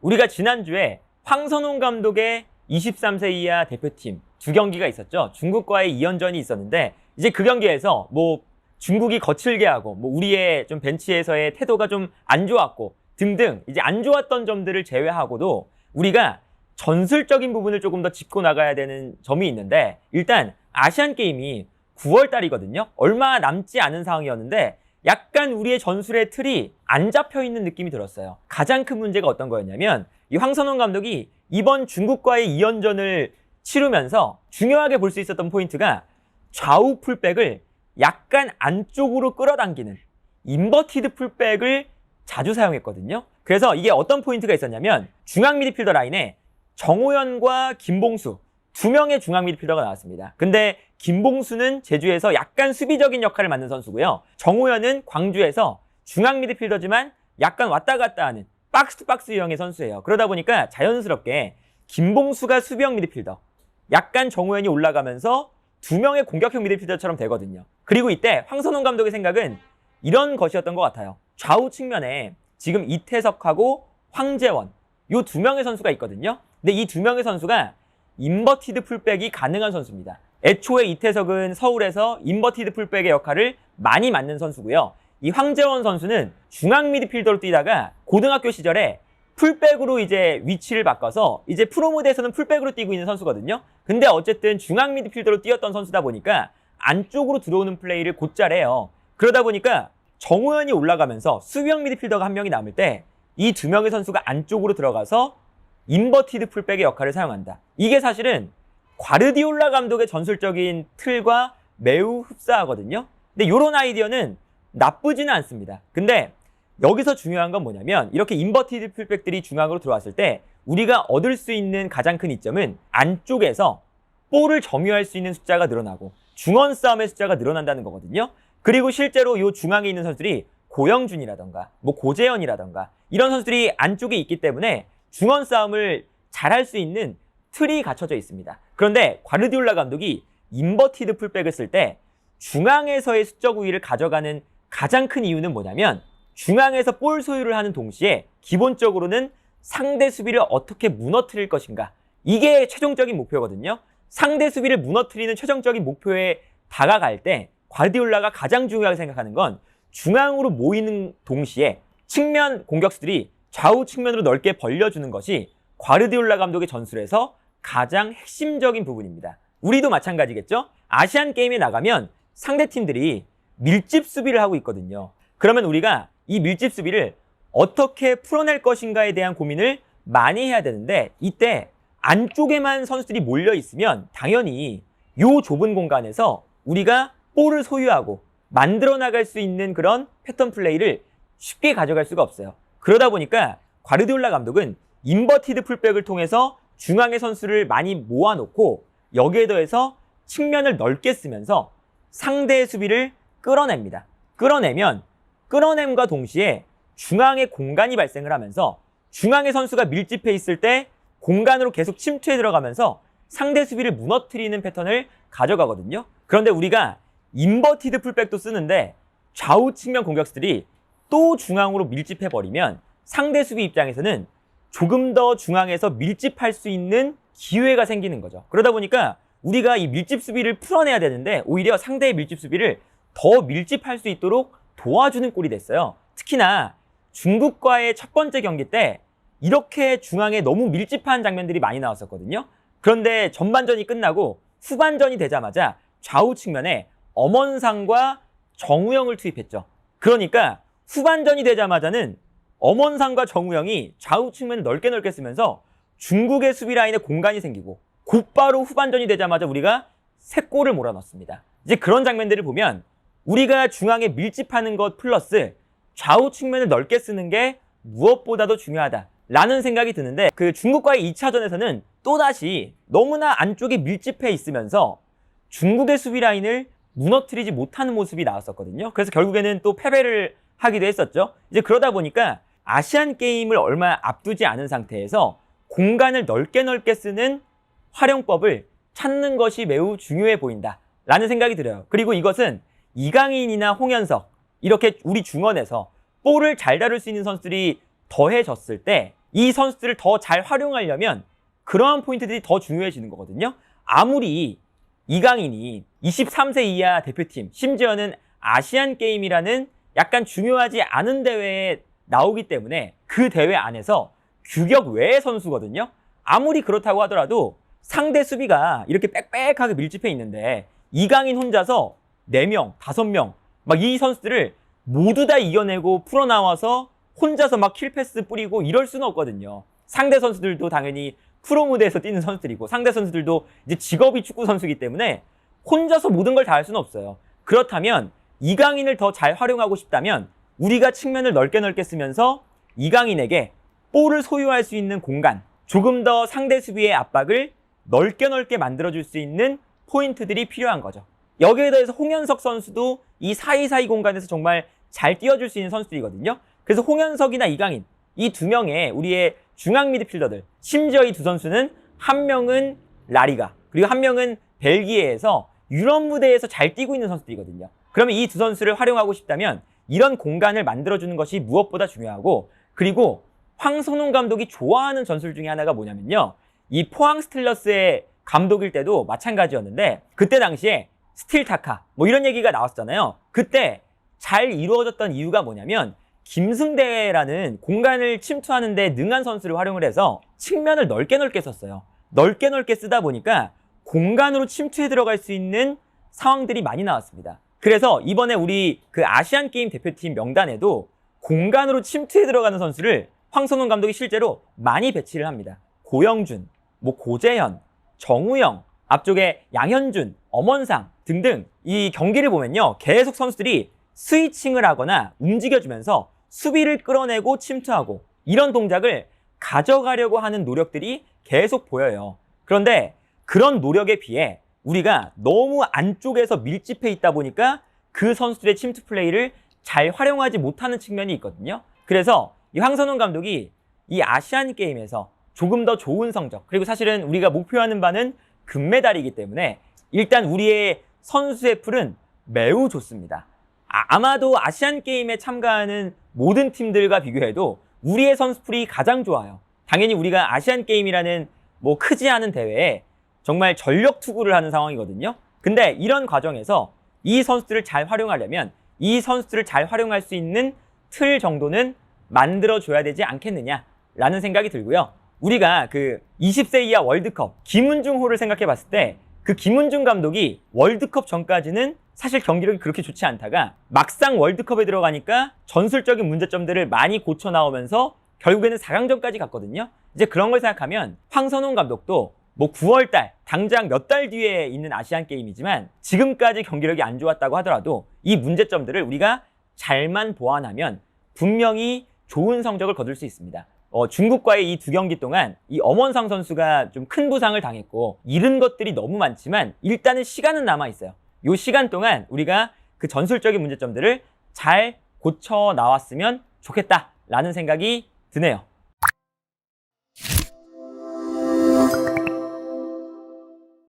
우리가 지난주에 황선홍 감독의 23세 이하 대표팀 2경기가 있었죠. 중국과의 2연전이 있었는데 이제 그 경기에서 중국이 거칠게 하고 우리의 좀 벤치에서의 태도가 좀 안 좋았고 등등 이제 안 좋았던 점들을 제외하고도 우리가 전술적인 부분을 조금 더 짚고 나가야 되는 점이 있는데, 일단 아시안 게임이 9월 달이거든요. 얼마 남지 않은 상황이었는데 약간 우리의 전술의 틀이 안 잡혀 있는 느낌이 들었어요. 가장 큰 문제가 어떤 거였냐면 이 황선홍 감독이 이번 중국과의 2연전을 치르면서 중요하게 볼 수 있었던 포인트가 좌우 풀백을 약간 안쪽으로 끌어당기는 인버티드 풀백을 자주 사용했거든요. 그래서 이게 어떤 포인트가 있었냐면 중앙 미드필더 라인에 정호연과 김봉수 2명의 중앙 미드필더가 나왔습니다. 근데 김봉수는 제주에서 약간 수비적인 역할을 맡는 선수고요. 정호연은 광주에서 중앙 미드필더지만 약간 왔다 갔다 하는 박스 투 박스 유형의 선수예요. 그러다 보니까 자연스럽게 김봉수가 수비형 미드필더, 약간 정호연이 올라가면서 2명의 공격형 미드필더처럼 되거든요. 그리고 이때 황선홍 감독의 생각은 이런 것이었던 것 같아요. 좌우 측면에 지금 이태석하고 황재원 이 2명의 선수가 있거든요. 근데 이 2명의 선수가 인버티드 풀백이 가능한 선수입니다. 애초에 이태석은 서울에서 인버티드 풀백의 역할을 많이 맡는 선수고요. 이 황재원 선수는 중앙 미드필더로 뛰다가 고등학교 시절에 풀백으로 이제 위치를 바꿔서 이제 프로 무대에서는 풀백으로 뛰고 있는 선수거든요. 근데 어쨌든 중앙 미드필더로 뛰었던 선수다 보니까 안쪽으로 들어오는 플레이를 곧잘 해요. 그러다 보니까 정호연이 올라가면서 수비형 미드필더가 한 명이 남을 때 이 2명의 선수가 안쪽으로 들어가서 인버티드 풀백의 역할을 사용한다. 이게 사실은 과르디올라 감독의 전술적인 틀과 매우 흡사하거든요. 근데 이런 아이디어는 나쁘지는 않습니다. 근데 여기서 중요한 건 뭐냐면 이렇게 인버티드 풀백들이 중앙으로 들어왔을 때 우리가 얻을 수 있는 가장 큰 이점은 안쪽에서 볼을 점유할 수 있는 숫자가 늘어나고 중원 싸움의 숫자가 늘어난다는 거거든요. 그리고 실제로 이 중앙에 있는 선수들이 고영준이라던가 고재현이라던가 이런 선수들이 안쪽에 있기 때문에 중원 싸움을 잘할 수 있는 틀이 갖춰져 있습니다. 그런데 과르디올라 감독이 인버티드 풀백을 쓸 때 중앙에서의 수적 우위를 가져가는 가장 큰 이유는 뭐냐면 중앙에서 볼 소유를 하는 동시에 기본적으로는 상대 수비를 어떻게 무너뜨릴 것인가, 이게 최종적인 목표거든요. 상대 수비를 무너뜨리는 최종적인 목표에 다가갈 때 과르디올라가 가장 중요하게 생각하는 건 중앙으로 모이는 동시에 측면 공격수들이 좌우 측면으로 넓게 벌려주는 것이 과르디올라 감독의 전술에서 가장 핵심적인 부분입니다. 우리도 마찬가지겠죠? 아시안 게임에 나가면 상대 팀들이 밀집 수비를 하고 있거든요. 그러면 우리가 이 밀집 수비를 어떻게 풀어낼 것인가에 대한 고민을 많이 해야 되는데, 이때 안쪽에만 선수들이 몰려 있으면 당연히 이 좁은 공간에서 우리가 볼을 소유하고 만들어 나갈 수 있는 그런 패턴 플레이를 쉽게 가져갈 수가 없어요. 그러다 보니까 과르디올라 감독은 인버티드 풀백을 통해서 중앙의 선수를 많이 모아놓고 여기에 더해서 측면을 넓게 쓰면서 상대의 수비를 끌어냅니다. 끌어냄과 동시에 중앙에 공간이 발생을 하면서 중앙의 선수가 밀집해 있을 때 공간으로 계속 침투해 들어가면서 상대 수비를 무너뜨리는 패턴을 가져가거든요. 그런데 우리가 인버티드 풀백도 쓰는데 좌우 측면 공격수들이 또 중앙으로 밀집해버리면 상대 수비 입장에서는 조금 더 중앙에서 밀집할 수 있는 기회가 생기는 거죠. 그러다 보니까 우리가 이 밀집 수비를 풀어내야 되는데 오히려 상대의 밀집 수비를 더 밀집할 수 있도록 도와주는 꼴이 됐어요. 특히나 중국과의 첫 번째 경기 때 이렇게 중앙에 너무 밀집한 장면들이 많이 나왔었거든요. 그런데 전반전이 끝나고 후반전이 되자마자 좌우 측면에 엄원상과 정우영을 투입했죠. 그러니까 후반전이 되자마자는 엄원상과 정우영이 좌우 측면을 넓게 쓰면서 중국의 수비 라인에 공간이 생기고 곧바로 후반전이 되자마자 우리가 3골을 몰아넣습니다. 이제 그런 장면들을 보면 우리가 중앙에 밀집하는 것 플러스 좌우 측면을 넓게 쓰는 게 무엇보다도 중요하다라는 생각이 드는데, 그 중국과의 2차전에서는 또다시 너무나 안쪽에 밀집해 있으면서 중국의 수비 라인을 무너뜨리지 못하는 모습이 나왔었거든요. 그래서 결국에는 또 패배를 하기도 했었죠. 이제 그러다 보니까 아시안 게임을 얼마 앞두지 않은 상태에서 공간을 넓게 쓰는 활용법을 찾는 것이 매우 중요해 보인다라는 생각이 들어요. 그리고 이것은 이강인이나 홍현석 이렇게 우리 중원에서 볼을 잘 다룰 수 있는 선수들이 더해졌을 때 이 선수들을 더 잘 활용하려면 그러한 포인트들이 더 중요해지는 거거든요. 아무리 이강인이 23세 이하 대표팀, 심지어는 아시안 게임이라는 약간 중요하지 않은 대회에 나오기 때문에 그 대회 안에서 규격 외의 선수거든요. 아무리 그렇다고 하더라도 상대 수비가 이렇게 빽빽하게 밀집해 있는데 이강인 혼자서 4명, 5명 막 이 선수들을 모두 다 이겨내고 풀어나와서 혼자서 막 킬패스 뿌리고 이럴 수는 없거든요. 상대 선수들도 당연히 프로 무대에서 뛰는 선수들이고 상대 선수들도 이제 직업이 축구 선수이기 때문에 혼자서 모든 걸 다 할 수는 없어요. 그렇다면 이강인을 더 잘 활용하고 싶다면 우리가 측면을 넓게 쓰면서 이강인에게 볼을 소유할 수 있는 공간, 조금 더 상대 수비의 압박을 넓게 만들어줄 수 있는 포인트들이 필요한 거죠. 여기에 대해서 홍현석 선수도 이 사이사이 공간에서 정말 잘 뛰어줄 수 있는 선수들이거든요. 그래서 홍현석이나 이강인, 이 두 명의 우리의 중앙 미드필더들, 심지어 이 두 선수는 한 명은 라리가, 그리고 한 명은 벨기에에서 유럽 무대에서 잘 뛰고 있는 선수들이거든요. 그러면 이 두 선수를 활용하고 싶다면 이런 공간을 만들어주는 것이 무엇보다 중요하고, 그리고 황선홍 감독이 좋아하는 전술 중에 하나가 뭐냐면요. 이 포항 스틸러스의 감독일 때도 마찬가지였는데 그때 당시에 스틸타카 뭐 이런 얘기가 나왔잖아요. 그때 잘 이루어졌던 이유가 뭐냐면 김승대라는 공간을 침투하는 데 능한 선수를 활용을 해서 측면을 넓게 썼어요. 넓게 쓰다 보니까 공간으로 침투해 들어갈 수 있는 상황들이 많이 나왔습니다. 그래서 이번에 우리 그 아시안 게임 대표팀 명단에도 공간으로 침투해 들어가는 선수를 황선홍 감독이 실제로 많이 배치를 합니다. 고영준, 뭐 고재현, 정우영, 앞쪽에 양현준, 엄원상 등등 이 경기를 보면요. 계속 선수들이 스위칭을 하거나 움직여주면서 수비를 끌어내고 침투하고 이런 동작을 가져가려고 하는 노력들이 계속 보여요. 그런데 그런 노력에 비해 우리가 너무 안쪽에서 밀집해 있다 보니까 그 선수들의 침투 플레이를 잘 활용하지 못하는 측면이 있거든요. 그래서 이 황선홍 감독이 이 아시안 게임에서 조금 더 좋은 성적, 그리고 사실은 우리가 목표하는 바는 금메달이기 때문에 일단 우리의 선수의 풀은 매우 좋습니다. 아마도 아시안 게임에 참가하는 모든 팀들과 비교해도 우리의 선수 풀이 가장 좋아요. 당연히 우리가 아시안 게임이라는 뭐 크지 않은 대회에 정말 전력 투구를 하는 상황이거든요. 근데 이런 과정에서 이 선수들을 잘 활용하려면 이 선수들을 잘 활용할 수 있는 틀 정도는 만들어줘야 되지 않겠느냐라는 생각이 들고요. 우리가 그 20세 이하 월드컵 김은중호를 생각해 봤을 때 그 김은중 감독이 월드컵 전까지는 사실 경기력이 그렇게 좋지 않다가 막상 월드컵에 들어가니까 전술적인 문제점들을 많이 고쳐 나오면서 결국에는 4강전까지 갔거든요. 이제 그런 걸 생각하면 황선홍 감독도 뭐 9월달 당장 몇 달 뒤에 있는 아시안 게임이지만 지금까지 경기력이 안 좋았다고 하더라도 이 문제점들을 우리가 잘만 보완하면 분명히 좋은 성적을 거둘 수 있습니다. 중국과의 이 두 경기 동안 이 엄원상 선수가 좀 큰 부상을 당했고 잃은 것들이 너무 많지만 일단은 시간은 남아 있어요. 이 시간 동안 우리가 그 전술적인 문제점들을 잘 고쳐 나왔으면 좋겠다라는 생각이 드네요.